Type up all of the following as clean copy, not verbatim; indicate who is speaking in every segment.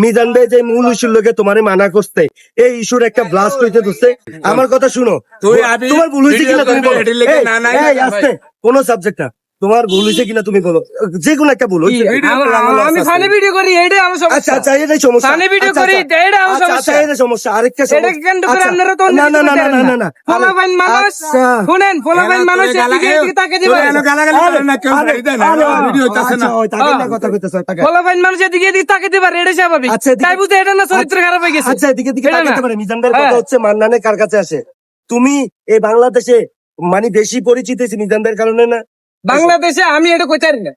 Speaker 1: মিজান ভাই যে মূল ইস্যুর লোকে তোমারে মানা করতে, এই ইস্যুর একটা ব্লাস্ট হইতে ধরছে। আমার কথা শুনো, তোমার ভুল হয়েছে কিনা তুমি বলো। এই আস্তে, কোন সাবজেক্ট না, তোমার ভুল হয়েছে কিনা তুমি বলো, যে কোনো একটা ভুল হয়েছে।
Speaker 2: আমি ফানি ভিডিও করি, এটাই আমার সমস্যা।
Speaker 1: আচ্ছা আচ্ছা, এটাই সমস্যা।
Speaker 2: ফানি ভিডিও করি, এটাই আমার সমস্যা।
Speaker 1: এটা সমস্যা, আরেকটা
Speaker 2: এটা
Speaker 1: সমস্যা।
Speaker 2: কেন করে আপনারা তো
Speaker 1: না না না না না না না,
Speaker 2: ফলাফাইন মানুষ শুনেন, ফলাফাইন মানুষ এদিকে এদিকে তাকে দিবা, ফলাফাইন মানুষ এদিকে এদিকে তাকে দিবা, এটা স্বাভাবিক।
Speaker 1: আচ্ছা, এদিকে-
Speaker 2: তাই বুঝতে এটা না চরিত্র খারাপ হয়ে গেছে।
Speaker 1: আচ্ছা এদিকে দিকে
Speaker 2: এটা না।
Speaker 1: তাকাতে পারে। মিজান ভাইয়ের কথা
Speaker 2: হ্যাঁ।
Speaker 1: হচ্ছে মান্নানে কার কাছে আসে? তুমি এই বাংলাদেশে মানে বেশি পরিচিত হয়েছে মিজান ভাইয়ের কারণে না?
Speaker 2: বাংলাদেশে আমি এটা কইতে পারি না।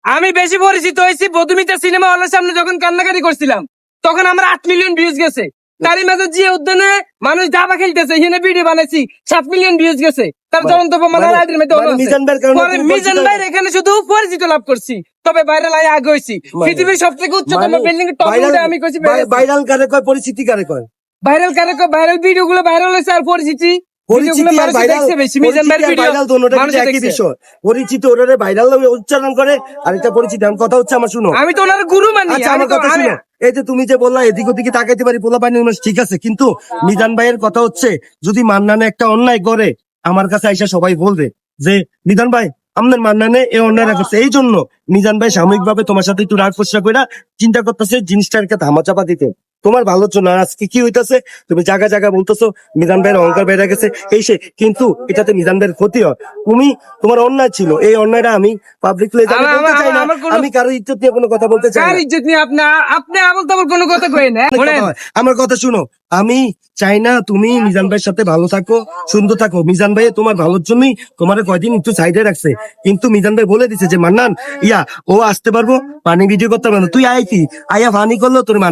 Speaker 2: আমি বেশি পরিচিত হয়েছি বধুমিতা সিনেমা হলের সামনে যখন কান্নাকাটি করছিলাম, তখন আমার 8 মিলিয়ন ভিউজ গেছে। তারই মাঝে যে উদ্যানে মানুষ দাবা খেলতেছে, এখানে ভিডিও বানাইছি, 7 মিলিয়ন ভিউজ গেছে। তার জ্বলন্ত প্রমাণ
Speaker 1: মানে-
Speaker 2: রাইডের মধ্যে হলো
Speaker 1: মানে
Speaker 2: আছে।
Speaker 1: মিজান ভাইয়ের কারণে
Speaker 2: পরে
Speaker 1: তুমি
Speaker 2: মিজান
Speaker 1: পরিচিত-
Speaker 2: ভাইয়ের এখানে শুধু পরিচিত লাভ করছি, তবে ভাইরাল আয় আগে হয়েছি। পৃথিবীর সব থেকে উচ্চতম বিল্ডিং এর টপে উঠে আমি কইছি
Speaker 1: ভাইরাল কারে কয়, পরিচিতি কারে কয়?
Speaker 2: ভাইরাল ভাইরাল ভিডিও গুলো ভাইরাল হয়েছে, আর পরিচিতি
Speaker 1: পরিচিতি আর ভাইরাল,
Speaker 2: দেখছে বেশি। মিজান ভাইয়ের ভিডিও
Speaker 1: ভাইরাল দুটোটা
Speaker 2: মানুষ
Speaker 1: কিন্তু একই
Speaker 2: দেখছে।
Speaker 1: বিষয়। পরিচিত ওরে ভাইরাল উচ্চারণ করে, আর এটা পরিচিতি। আমার কথা হচ্ছে, আমার শুনো।
Speaker 2: আমি তো ওনার গুরু মানি।
Speaker 1: আচ্ছা
Speaker 2: আমি
Speaker 1: আমার
Speaker 2: তো
Speaker 1: কথা শুনো, এই যে তুমি যে বললা এদিক ওদিকে তাকাইতে পারি পোলা পানি মানুষ, ঠিক আছে, কিন্তু মিজান ভাইয়ের কথা হচ্ছে যদি মান্নানে একটা অন্যায় করে, আমার কাছে আইসা সবাই বলবে যে মিজান ভাই আমাদের মান্নানে এই অন্যায়টা করছে। এই জন্য মিজান ভাই সাময়িক ভাবে তোমার সাথে একটু রাগ পোষা করে চিন্তা করতেছে জিনিসটাকে ধামাচাপা দিতে, তোমার ভালোর জন্য। আর আজকে কি হইতাছে, তুমি জায়গা জায়গা বলতেছো মিজান ভাইয়ের অহংকার বেড়ে গেছে এই সে, কিন্তু এটাতে মিজান ভাইয়ের ক্ষতি হয়। তুমি তোমার অন্যায় ছিল, এই অন্যায়টা আমি পাবলিক প্লেসে বলতে চাই না, আমি কারো ইজ্জত নিয়ে কোনো কথা বলতে চাই
Speaker 2: কার
Speaker 1: না।
Speaker 2: ইজ্জত নিয়ে আপনি আপনি আবল তাবল কোনো কথা কইেন না।
Speaker 1: কথা হয়। আমার কথা শুনো, আমি চাই না তুমি মিজান ভাইয়ের সাথে ভালো থাকো, সুন্দর থাকো। মিজান ভাই তোমার ভালোর জন্যই তোমার কয়দিন একটু সাইডে রাখছে, কিন্তু মিজান ভাই বলে দিছে যে মান্নান ও আসতে পারবো, পানি ভিডিও করতে পারবো না, তুই আয় কি আয়া ফানি করলো তোর মানা